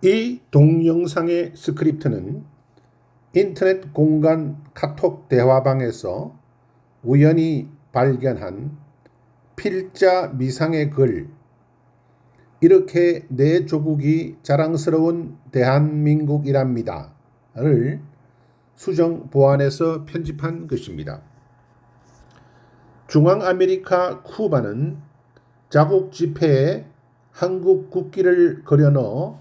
이 동영상의 스크립트는 인터넷 공간 카톡 대화방에서 우연히 발견한 필자 미상의 글, 이렇게 내 조국이 자랑스러운 대한민국이랍니다 를 수정 보완해서 편집한 것입니다. 중앙아메리카 쿠바는 자국 지폐에 한국 국기를 그려넣어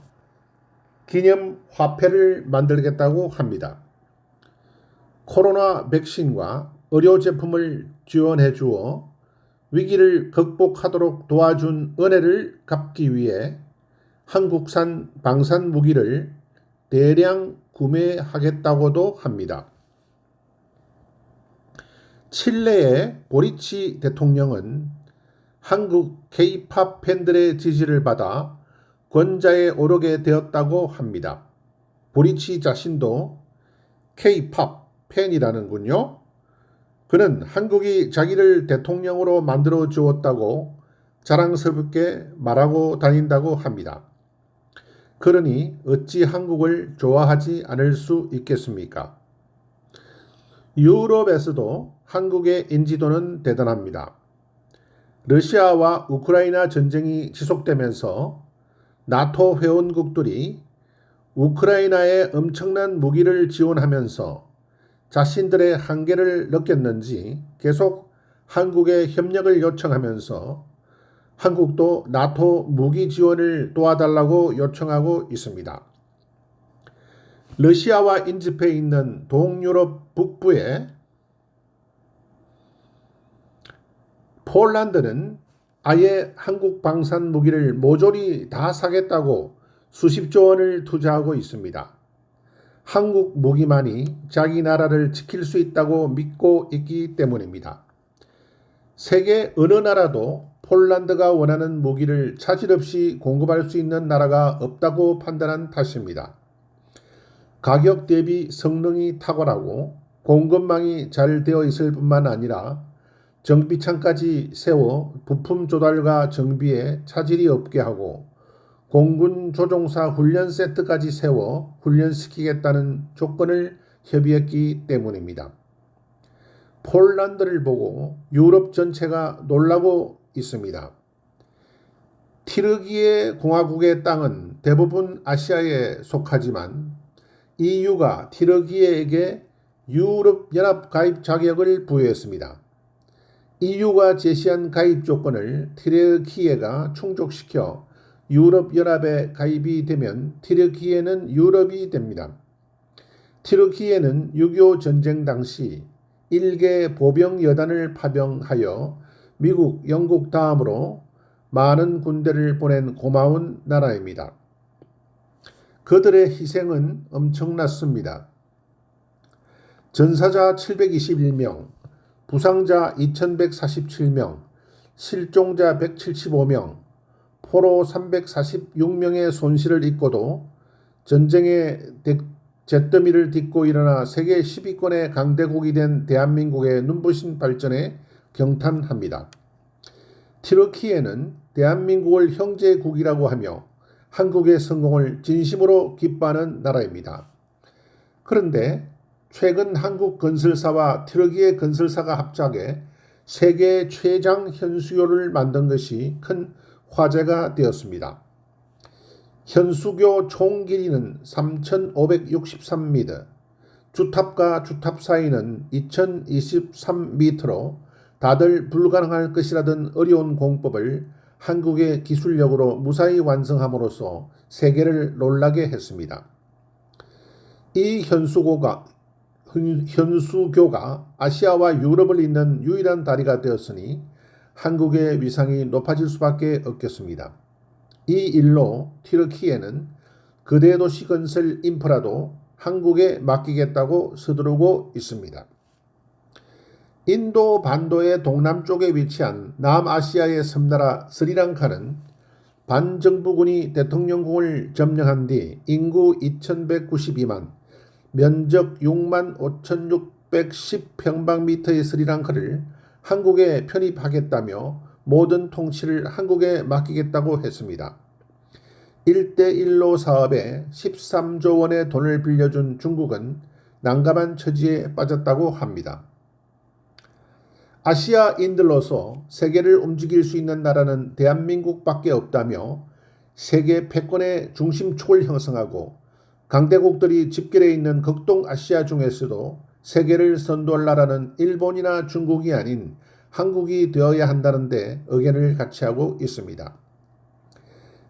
기념 화폐를 만들겠다고 합니다. 코로나 백신과 의료 제품을 지원해 주어 위기를 극복하도록 도와준 은혜를 갚기 위해 한국산 방산 무기를 대량 구매하겠다고도 합니다. 칠레의 보리치 대통령은 한국 K-팝 팬들의 지지를 받아 권좌에 오르게 되었다고 합니다. 보리치 자신도 K-팝 팬이라는군요. 그는 한국이 자기를 대통령으로 만들어 주었다고 자랑스럽게 말하고 다닌다고 합니다. 그러니 어찌 한국을 좋아하지 않을 수 있겠습니까? 유럽에서도 한국의 인지도는 대단합니다. 러시아와 우크라이나 전쟁이 지속되면서 나토 회원국들이 우크라이나에 엄청난 무기를 지원하면서 자신들의 한계를 느꼈는지 계속 한국에 협력을 요청하면서 한국도 나토 무기 지원을 도와달라고 요청하고 있습니다. 러시아와 인접해 있는 동유럽 북부의 폴란드는 아예 한국 방산 무기를 모조리 다 사겠다고 수십조 원을 투자하고 있습니다. 한국 무기만이 자기 나라를 지킬 수 있다고 믿고 있기 때문입니다. 세계 어느 나라도 폴란드가 원하는 무기를 차질 없이 공급할 수 있는 나라가 없다고 판단한 탓입니다. 가격 대비 성능이 탁월하고 공급망이 잘 되어 있을 뿐만 아니라 정비창까지 세워 부품 조달과 정비에 차질이 없게 하고 공군 조종사 훈련 세트까지 세워 훈련시키겠다는 조건을 협의했기 때문입니다. 폴란드를 보고 유럽 전체가 놀라고 있습니다. 티르기예 공화국의 땅은 대부분 아시아에 속하지만 EU가 티르기예에게 유럽연합 가입 자격을 부여했습니다. EU가 제시한 가입 조건을 티르키예가 충족시켜 유럽연합에 가입이 되면 티르키예는 유럽이 됩니다. 티르키예는 6.25 전쟁 당시 일개 보병 여단을 파병하여 미국, 영국 다음으로 많은 군대를 보낸 고마운 나라입니다. 그들의 희생은 엄청났습니다. 전사자 721명, 부상자 2147명, 실종자 175명, 포로 346명의 손실을 입고도 전쟁의 잿더미를 딛고 일어나 세계 10위권의 강대국이 된 대한민국의 눈부신 발전에 경탄합니다. 티르키예는 대한민국을 형제국이라고 하며 한국의 성공을 진심으로 기뻐하는 나라입니다. 그런데 최근 한국 건설사와 티르키예 건설사가 합작해 세계 최장 현수교를 만든 것이 큰 화제가 되었습니다. 현수교 총 길이는 3,563m, 주탑과 주탑 사이는 2,023m로 다들 불가능할 것이라던 어려운 공법을 한국의 기술력으로 무사히 완성함으로써 세계를 놀라게 했습니다. 이 현수교가 아시아와 유럽을 잇는 유일한 다리가 되었으니 한국의 위상이 높아질 수밖에 없겠습니다. 이 일로 티르키예는 거대 도시 건설 인프라도 한국에 맡기겠다고 서두르고 있습니다. 인도 반도의 동남쪽에 위치한 남아시아의 섬나라 스리랑카는 반정부군이 대통령궁을 점령한 뒤 인구 2192만, 면적 6만 5610평방미터의 스리랑카를 한국에 편입하겠다며 모든 통치를 한국에 맡기겠다고 했습니다. 1대1로 사업에 13조 원의 돈을 빌려준 중국은 난감한 처지에 빠졌다고 합니다. 아시아인들로서 세계를 움직일 수 있는 나라는 대한민국밖에 없다며 세계 패권의 중심축을 형성하고 강대국들이 집결해 있는 극동아시아 중에서도 세계를 선도할 나라는 일본이나 중국이 아닌 한국이 되어야 한다는데 의견을 같이 하고 있습니다.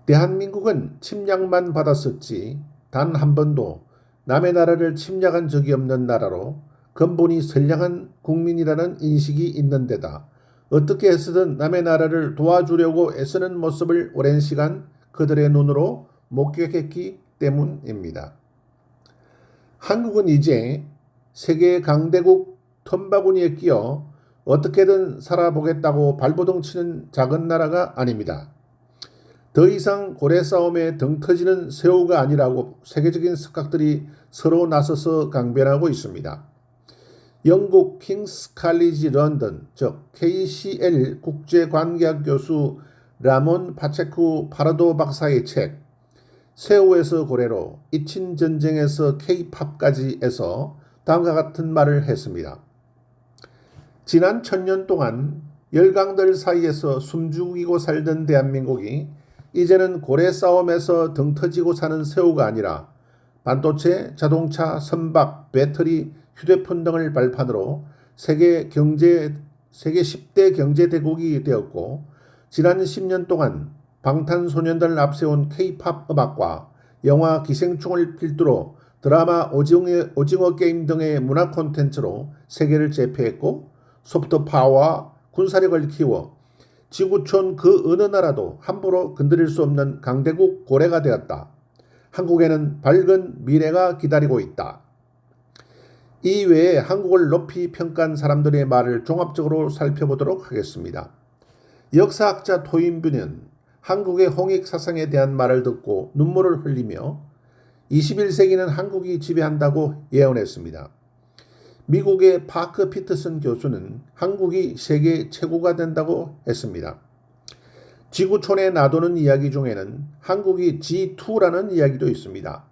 대한민국은 침략만 받았었지 단 한 번도 남의 나라를 침략한 적이 없는 나라로 근본이 선량한 국민이라는 인식이 있는 데다 어떻게 해서든 남의 나라를 도와주려고 애쓰는 모습을 오랜 시간 그들의 눈으로 목격했기 때문입니다. 한국은 이제 세계 강대국 텀바구니에 끼어 어떻게든 살아보겠다고 발버둥 치는 작은 나라가 아닙니다. 더 이상 고래 싸움에 등 터지는 새우가 아니라고 세계적인 석학들이 서로 나서서 강변하고 있습니다. 영국 킹스 칼리지 런던 즉 KCL 국제관계학 교수 라몬 파체쿠 파라도 박사의 책 새우에서 고래로 잊힌 전쟁에서 K-팝까지에서 다음과 같은 말을 했습니다. 지난 1000년 동안 열강들 사이에서 숨죽이고 살던 대한민국이 이제는 고래 싸움에서 등 터지고 사는 새우가 아니라 반도체, 자동차, 선박, 배터리, 휴대폰 등을 발판으로 세계 10대 경제대국이 되었고 지난 10년 동안 방탄소년단을 앞세운 K-팝 음악과 영화 기생충을 필두로 드라마 오징어 게임 등의 문화 콘텐츠로 세계를 제패했고 소프트 파워와 군사력을 키워 지구촌 그 어느 나라도 함부로 건드릴 수 없는 강대국 고래가 되었다. 한국에는 밝은 미래가 기다리고 있다. 이 외에 한국을 높이 평가한 사람들의 말을 종합적으로 살펴보도록 하겠습니다. 역사학자 토인비는 한국의 홍익 사상에 대한 말을 듣고 눈물을 흘리며 21세기는 한국이 지배한다고 예언했습니다. 미국의 파크 피터슨 교수는 한국이 세계 최고가 된다고 했습니다. 지구촌에 놔두는 이야기 중에는 한국이 G2라는 이야기도 있습니다.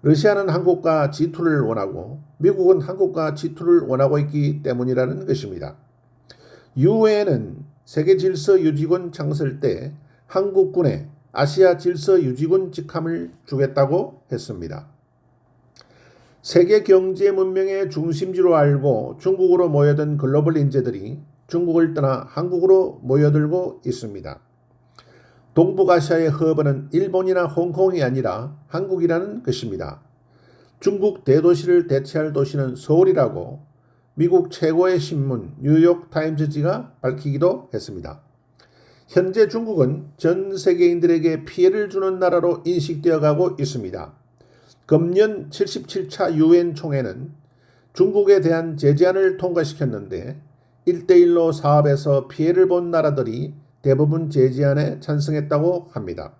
러시아는 한국과 G2를 원하고 미국은 한국과 G2를 원하고 있기 때문이라는 것입니다. 유엔은 세계질서유지군 창설 때 한국군에 아시아 질서유지군 직함을 주겠다고 했습니다. 세계 경제 문명의 중심지로 알고 중국으로 모여든 글로벌 인재들이 중국을 떠나 한국으로 모여들고 있습니다. 동북아시아의 허브는 일본이나 홍콩이 아니라 한국이라는 것입니다. 중국 대도시를 대체할 도시는 서울이라고 미국 최고의 신문 뉴욕 타임즈지가 밝히기도 했습니다. 현재 중국은 전 세계인들에게 피해를 주는 나라로 인식되어 가고 있습니다. 금년 77차 유엔 총회는 중국에 대한 제재안을 통과시켰는데 1대1로 사업에서 피해를 본 나라들이 대부분 제재안에 찬성했다고 합니다.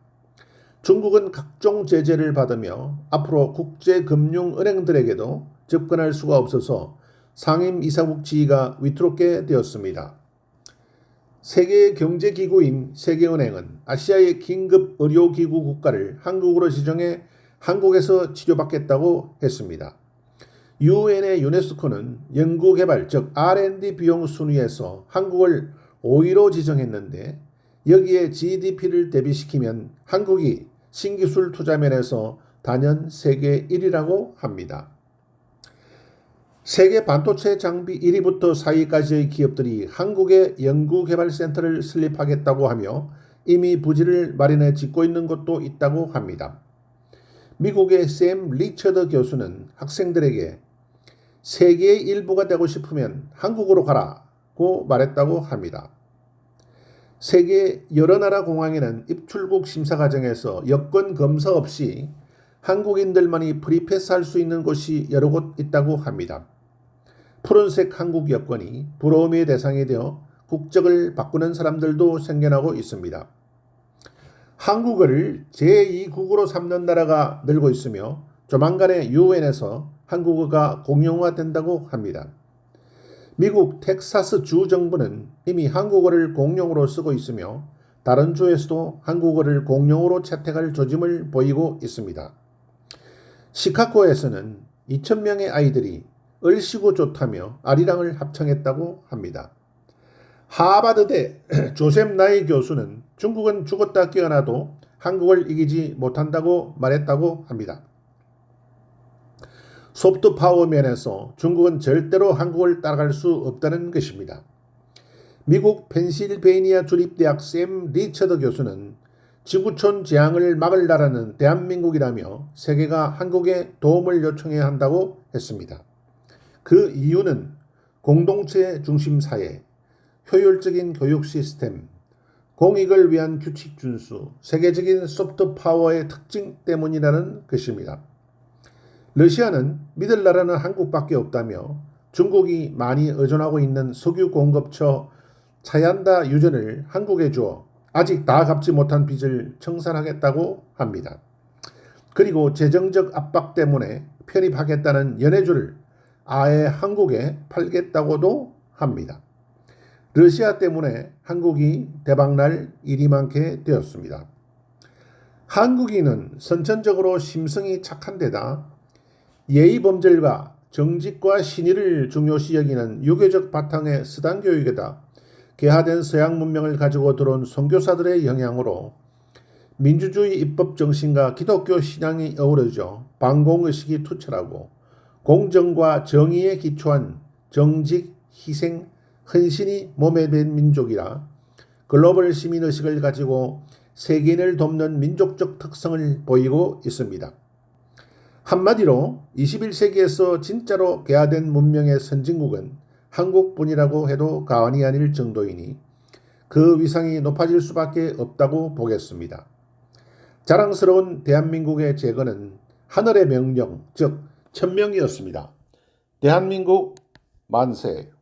중국은 각종 제재를 받으며 앞으로 국제금융은행들에게도 접근할 수가 없어서 상임이사국 지위가 위태롭게 되었습니다. 세계경제기구인 세계은행은 아시아의 긴급의료기구 국가를 한국으로 지정해 한국에서 치료받겠다고 했습니다. 유엔의 유네스코는 연구개발 즉 R&D 비용 순위에서 한국을 5위로 지정했는데 여기에 GDP를 대비시키면 한국이 신기술 투자면에서 단연 세계 1위라고 합니다. 세계 반도체 장비 1위부터 4위까지의 기업들이 한국의 연구개발센터를 설립하겠다고 하며 이미 부지를 마련해 짓고 있는 곳도 있다고 합니다. 미국의 샘 리처드 교수는 학생들에게 세계의 일부가 되고 싶으면 한국으로 가라고 말했다고 합니다. 세계 여러 나라 공항에는 입출국 심사 과정에서 여권 검사 없이 한국인들만이 프리패스할 수 있는 곳이 여러 곳 있다고 합니다. 푸른색 한국 여권이 부러움의 대상이 되어 국적을 바꾸는 사람들도 생겨나고 있습니다. 한국어를 제2국어로 삼는 나라가 늘고 있으며 조만간에 유엔에서 한국어가 공용화된다고 합니다. 미국 텍사스 주 정부는 이미 한국어를 공용어로 쓰고 있으며 다른 주에서도 한국어를 공용어로 채택할 조짐을 보이고 있습니다. 시카고에서는 2,000명의 아이들이 얼씨구 좋다며 아리랑을 합창했다고 합니다. 하버드대 조셉 나이 교수는 중국은 죽었다 깨어나도 한국을 이기지 못한다고 말했다고 합니다. 소프트 파워 면에서 중국은 절대로 한국을 따라갈 수 없다는 것입니다. 미국 펜실베이니아 주립대학 샘 리처드 교수는 지구촌 재앙을 막을 나라는 대한민국이라며 세계가 한국에 도움을 요청해야 한다고 했습니다. 그 이유는 공동체 중심 사회, 효율적인 교육 시스템, 공익을 위한 규칙 준수, 세계적인 소프트 파워의 특징 때문이라는 것입니다. 러시아는 믿을 나라는 한국밖에 없다며 중국이 많이 의존하고 있는 석유 공급처 차얀다 유전을 한국에 주어 아직 다 갚지 못한 빚을 청산하겠다고 합니다. 그리고 재정적 압박 때문에 편입하겠다는 연해주를 아예 한국에 팔겠다고도 합니다. 러시아 때문에 한국이 대박날 일이 많게 되었습니다. 한국인은 선천적으로 심성이 착한 데다 예의범절과 정직과 신의를 중요시 여기는 유교적 바탕의 서당 교육에다 개화된 서양 문명을 가지고 들어온 선교사들의 영향으로 민주주의 입법 정신과 기독교 신앙이 어우러져 반공의식이 투철하고 공정과 정의에 기초한 정직, 희생, 헌신이 몸에 밴 민족이라 글로벌 시민의식을 가지고 세계인을 돕는 민족적 특성을 보이고 있습니다. 한마디로 21세기에서 진짜로 개화된 문명의 선진국은 한국뿐이라고 해도 과언이 아닐 정도이니 그 위상이 높아질 수밖에 없다고 보겠습니다. 자랑스러운 대한민국의 재건은 하늘의 명령, 즉 천명이었습니다. 대한민국 만세!